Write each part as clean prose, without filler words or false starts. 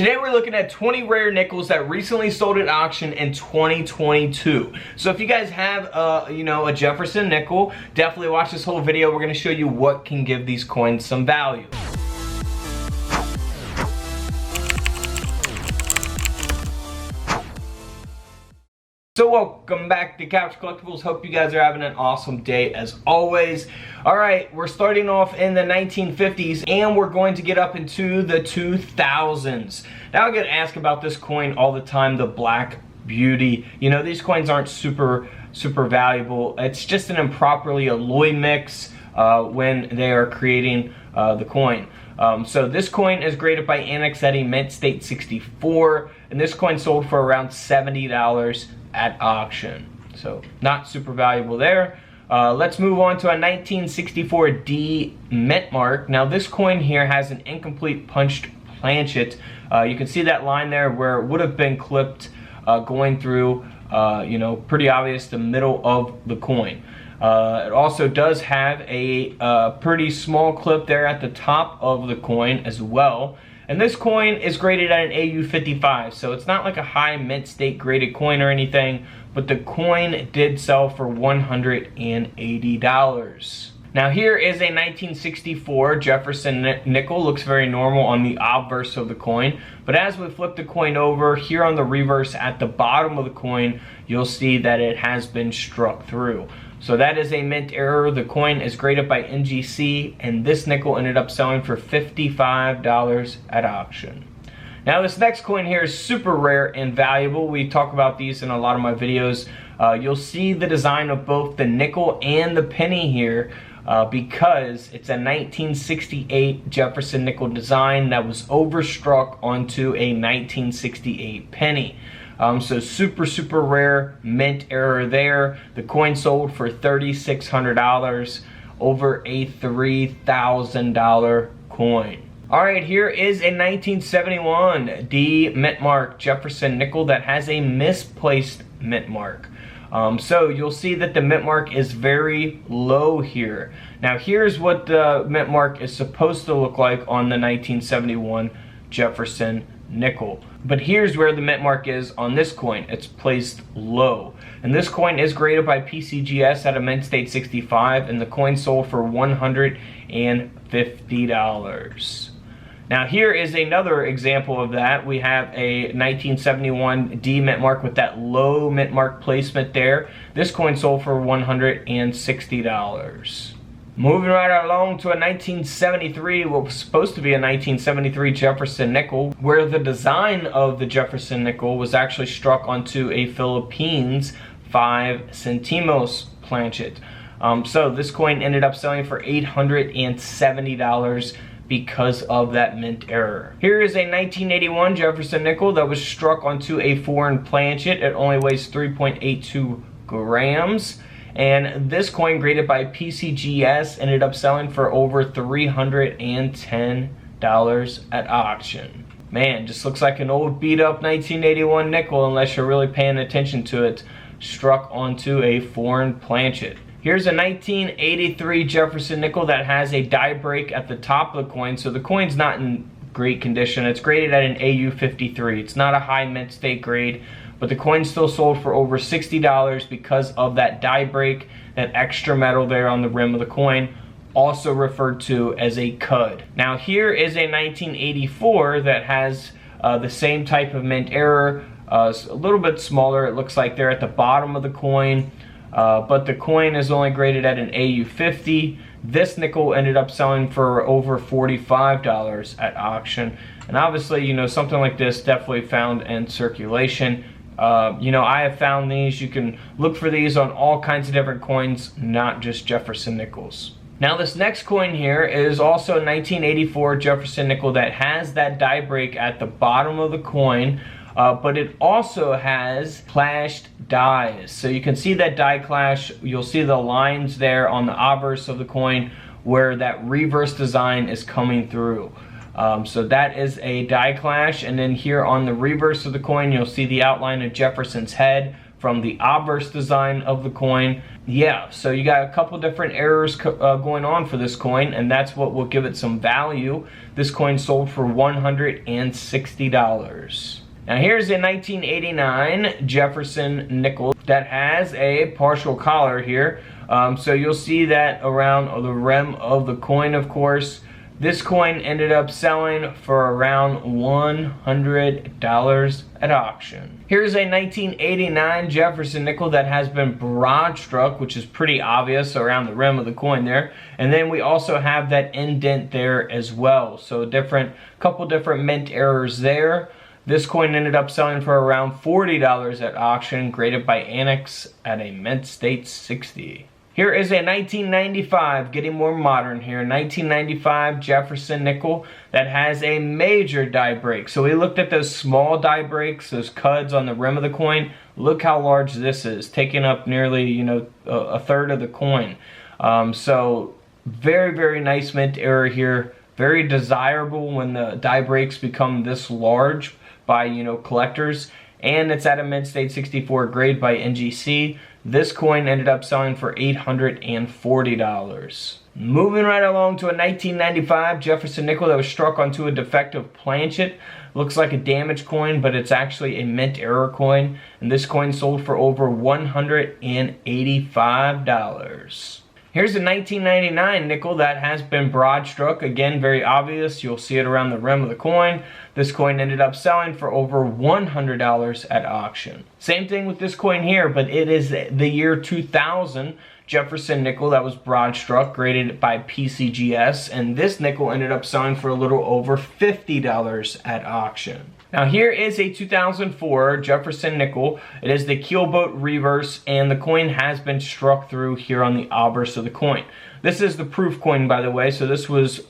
Today we're looking at 20 rare nickels that recently sold at auction in 2022. So if you guys have a Jefferson nickel, definitely watch this whole video. We're going to show you what can give these coins some value. So welcome back to Couch Collectibles. Hope you guys are having an awesome day as always. Alright, we're starting off in the 1950s and we're going to get up into the 2000s. Now I get asked about this coin all the time, the Black Beauty. You know, these coins aren't super valuable. It's just an improperly alloy mix when they are creating the coin. So this coin is graded by Annex Eddie Mint State 64, and this coin sold for around $70 at auction. So not super valuable there. Let's move on to a 1964 D mint mark. Now this coin here has an incomplete punched planchet. You can see that line there where it would have been clipped going through, pretty obvious, the middle of the coin. It also does have a pretty small clip there at the top of the coin as well. And this coin is graded at an AU 55, so it's not like a high mint state graded coin or anything, but the coin did sell for $180. Now here is a 1964 Jefferson nickel. Looks very normal on the obverse of the coin, but as we flip the coin over, here on the reverse at the bottom of the coin, you'll see that it has been struck through. So that is a mint error. The coin is graded by NGC, and this nickel ended up selling for $55 at auction. Now this next coin here is super rare and valuable. We talk about these in a lot of my videos. You'll see the design of both the nickel and the penny here because it's a 1968 Jefferson nickel design that was overstruck onto a 1968 penny. So super rare mint error there. The coin sold for $3,600, over a $3,000 coin. Alright, here is a 1971 D mint mark Jefferson nickel that has a misplaced mint mark. So you'll see that the mint mark is very low here. Now here's what the mint mark is supposed to look like on the 1971 Jefferson nickel. But here's where the mint mark is on this coin. It's placed low. And this coin is graded by PCGS at a mint state 65, and the coin sold for $150. Now here is another example of that. We have a 1971 D mint mark with that low mint mark placement there. This coin sold for $160. Moving right along to a 1973, what was supposed to be a 1973 Jefferson nickel, where the design of the Jefferson nickel was actually struck onto a Philippines 5 centimos planchet. So this coin ended up selling for $870 because of that mint error. Here is a 1981 Jefferson nickel that was struck onto a foreign planchet. It only weighs 3.82 grams. And this coin, graded by PCGS, ended up selling for over $310 at auction. Man, just looks like an old beat up 1981 nickel unless you're really paying attention to it, struck onto a foreign planchet. Here's a 1983 Jefferson nickel that has a die break at the top of the coin, so the coin's not in great condition. It's graded at an AU 53. It's not a high mint state grade, but the coin still sold for over $60 because of that die break, that extra metal there on the rim of the coin, also referred to as a cud. Now here is a 1984 that has the same type of mint error, a little bit smaller. It looks like they're at the bottom of the coin, but the coin is only graded at an AU 50. This nickel ended up selling for over $45 at auction. And obviously, something like this definitely found in circulation. I have found these. You can look for these on all kinds of different coins, not just Jefferson nickels. Now this next coin here is also a 1984 Jefferson nickel that has that die break at the bottom of the coin, but it also has clashed dies. So you can see that die clash. You'll see the lines there on the obverse of the coin where that reverse design is coming through. So that is a die clash, and then here on the reverse of the coin you'll see the outline of Jefferson's head from the obverse design of the coin. Yeah, so you got a couple different errors going on for this coin, and that's what will give it some value. This coin sold for $160. Now here's a 1989 Jefferson nickel that has a partial collar here. So you'll see that around the rim of the coin, of course. This coin ended up selling for around $100 at auction. Here's a 1989 Jefferson nickel that has been broad struck, which is pretty obvious around the rim of the coin there. And then we also have that indent there as well. So couple different mint errors there. This coin ended up selling for around $40 at auction, graded by Annex at a mint state 60. Here is a 1995, getting more modern here, 1995 Jefferson nickel that has a major die break. So we looked at those small die breaks, those cuds on the rim of the coin. Look how large this is, taking up nearly, you know, a third of the coin. So very, very nice mint error here. Very desirable when the die breaks become this large by, you know, collectors. And it's at a mint state 64 grade by NGC. This coin ended up selling for $840. Moving right along to a 1995 Jefferson nickel that was struck onto a defective planchet. Looks like a damaged coin, but it's actually a mint error coin. And this coin sold for over $185. Here's a 1999 nickel that has been broad struck. Again, very obvious. You'll see it around the rim of the coin. This coin ended up selling for over $100 at auction. Same thing with this coin here, but it is the year 2000 Jefferson nickel that was broad struck, graded by PCGS, and this nickel ended up selling for a little over $50 at auction. Now here is a 2004 Jefferson nickel. It is the keelboat reverse, and the coin has been struck through here on the obverse of the coin. This is the proof coin, by the way. So this was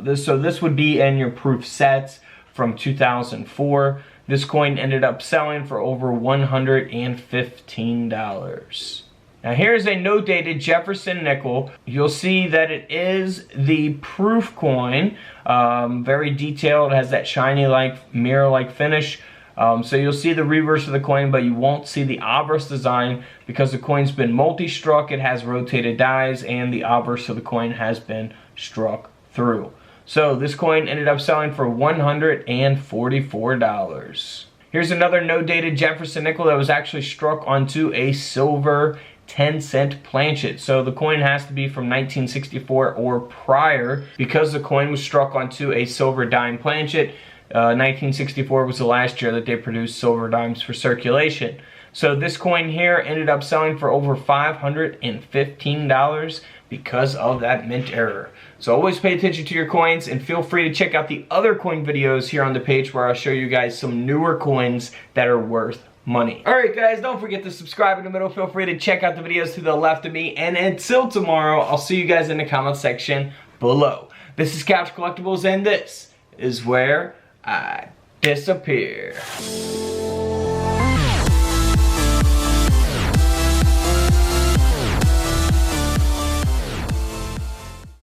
this would be in your proof sets from 2004. This coin ended up selling for over $115. Now here's a no-dated Jefferson nickel. You'll see that it is the proof coin. Very detailed. It has that shiny like mirror-like finish. So you'll see the reverse of the coin, but you won't see the obverse design because the coin's been multi-struck. It has rotated dies, and the obverse of the coin has been struck through. So this coin ended up selling for $144. Here's another no-dated Jefferson nickel that was actually struck onto a silver 10-cent planchet. So the coin has to be from 1964 or prior because the coin was struck onto a silver dime planchet. 1964 was the last year that they produced silver dimes for circulation. So this coin here ended up selling for over $515 because of that mint error. So always pay attention to your coins, and feel free to check out the other coin videos here on the page where I'll show you guys some newer coins that are worth money. Alright guys, don't forget to subscribe in the middle. Feel free to check out the videos to the left of me. And until tomorrow, I'll see you guys in the comment section below. This is Couch Collectibles, and this is where I disappear.